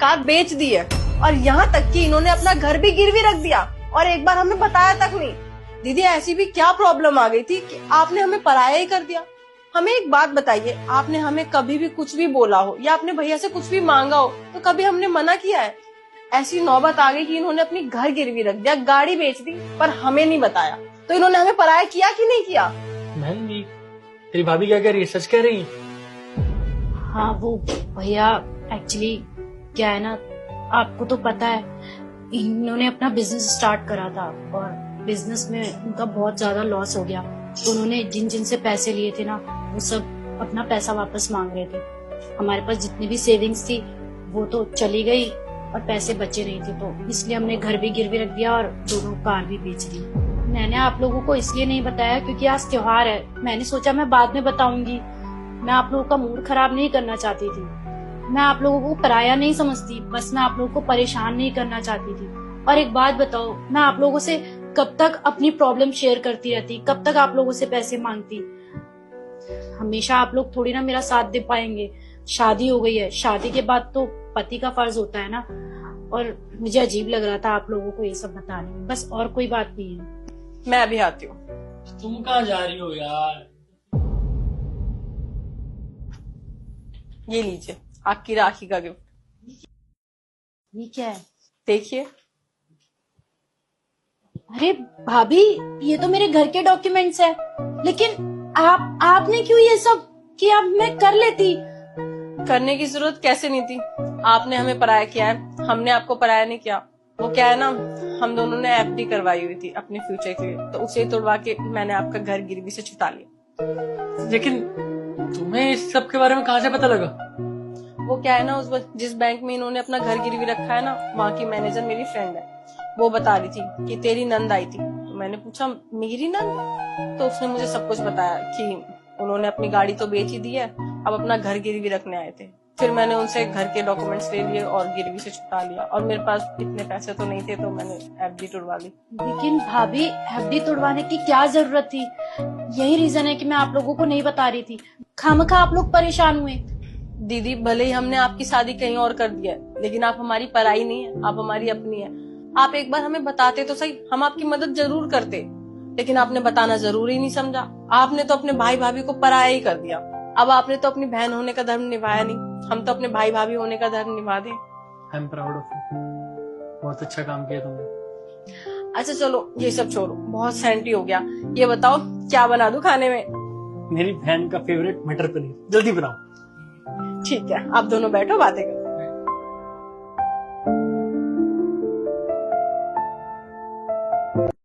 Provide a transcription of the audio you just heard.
Car बेच दी है और यहाँ तक कि इन्होंने अपना घर भी गिरवी रख दिया और एक बार हमें बताया तक नहीं। दीदी ऐसी भी क्या प्रॉब्लम आ गई थी कि आपने हमें पराया ही कर दिया। हमें एक बात बताइए, आपने हमें कभी भी कुछ भी बोला हो या अपने भैया से कुछ भी मांगा हो तो कभी हमने मना किया है? ऐसी नौबत आ गई कि इन्होंने अपनी घर गिरवी रख दिया, गाड़ी बेच दी, पर हमें नहीं बताया। तो इन्होंने हमें पराया किया कि नहीं किया? बहन जी, तेरी भाभी क्या कह रही है, सच कह रही है? हाँ वो भैया, एक्चुअली क्या है ना, आपको तो पता है इन्होंने अपना बिजनेस स्टार्ट करा था और बिजनेस में उनका बहुत ज्यादा लॉस हो गया। तो उन्होंने जिन जिन से पैसे लिए थे ना, वो सब अपना पैसा वापस मांग रहे थे। हमारे पास जितनी भी सेविंग्स थी वो तो चली गई और पैसे बचे नहीं थे, तो इसलिए हमने घर भी गिरवी रख दिया और दोनों कार भी बेच दी। मैंने आप लोगों को इसलिए नहीं बताया क्योंकि आज त्योहार है, मैंने सोचा मैं बाद में बताऊंगी। मैं आप लोगों का मूड खराब नहीं करना चाहती थी, मैं आप लोगों को पराया नहीं समझती, बस मैं आप लोगों को परेशान नहीं करना चाहती थी। और एक बात बताओ, मैं आप लोगों से कब तक अपनी प्रॉब्लम शेयर करती रहती, कब तक आप लोगों से पैसे मांगती? हमेशा आप लोग थोड़ी ना मेरा साथ दे पाएंगे। शादी हो गई है, शादी के बाद तो पति का फर्ज होता है ना। और मुझे अजीब लग रहा था आप लोगों को ये सब बताने में, बस और कोई बात नहीं है। मैं अभी आती हूँ। तुम कहाँ जा रही हो यार? ये लीजिए आपकी राखी का गिफ्ट, ये क्या है? देखिए। अरे भाभी, ये तो मेरे घर के डॉक्यूमेंट्स है, लेकिन आपने क्यों ये सब किया? मैं कर लेती। करने की जरूरत कैसे नहीं थी? आपने हमें पराया किया है, हमने आपको पराया नहीं किया। वो क्या है ना, हम दोनों ने एफडी करवाई हुई थी अपने फ्यूचर के लिए, तो उसे तोड़वा के मैंने आपका घर गिरवी से छुटा लिया। लेकिन तुम्हें इस सब के बारे में कहाँ से पता लगा? वो क्या है ना, जिस बैंक में इन्होंने अपना घर गिरवी रखा है ना, वहाँ की मैनेजर मेरी फ्रेंड है। वो बता रही थी कि तेरी नंद आई थी। तो मैंने पूछा मेरी नंद? तो उसने मुझे सब कुछ बताया कि उन्होंने अपनी गाड़ी तो बेच ही दी है, अब अपना घर गिरवी रखने आए थे। फिर मैंने उनसे घर के डॉक्यूमेंट्स ले लिए और गिरवी से छुटा लिया, और मेरे पास इतने पैसे तो नहीं थे, तो मैंने एफडी तुड़वा ली। लेकिन भाभी, एफडी तोड़वाने की क्या जरूरत थी? यही रीजन है कि मैं आप लोगों को नहीं बता रही थी। खामखा आप लोग परेशान हुए। दीदी भले ही हमने आपकी शादी कहीं और कर दिया है, लेकिन आप हमारी पराई नहीं है, आप हमारी अपनी है। आप एक बार हमें बताते तो सही, हम आपकी मदद जरूर करते, लेकिन आपने बताना जरूरी नहीं समझा। आपने तो अपने भाई भाभी को पराया ही कर दिया। अब आपने तो अपनी बहन होने का धर्म निभाया नहीं, हम तो अपने भाई भाभी होने का धर्म निभा दें। I am proud of you, बहुत अच्छा काम किया तुमने। अच्छा चलो ये सब छोड़ो, बहुत सैंटी हो गया। ये बताओ क्या बना दूं खाने में? मेरी बहन का फेवरेट मटर पनीर, जल्दी बनाओ। ठीक है, आप दोनों बैठो, बातें करो।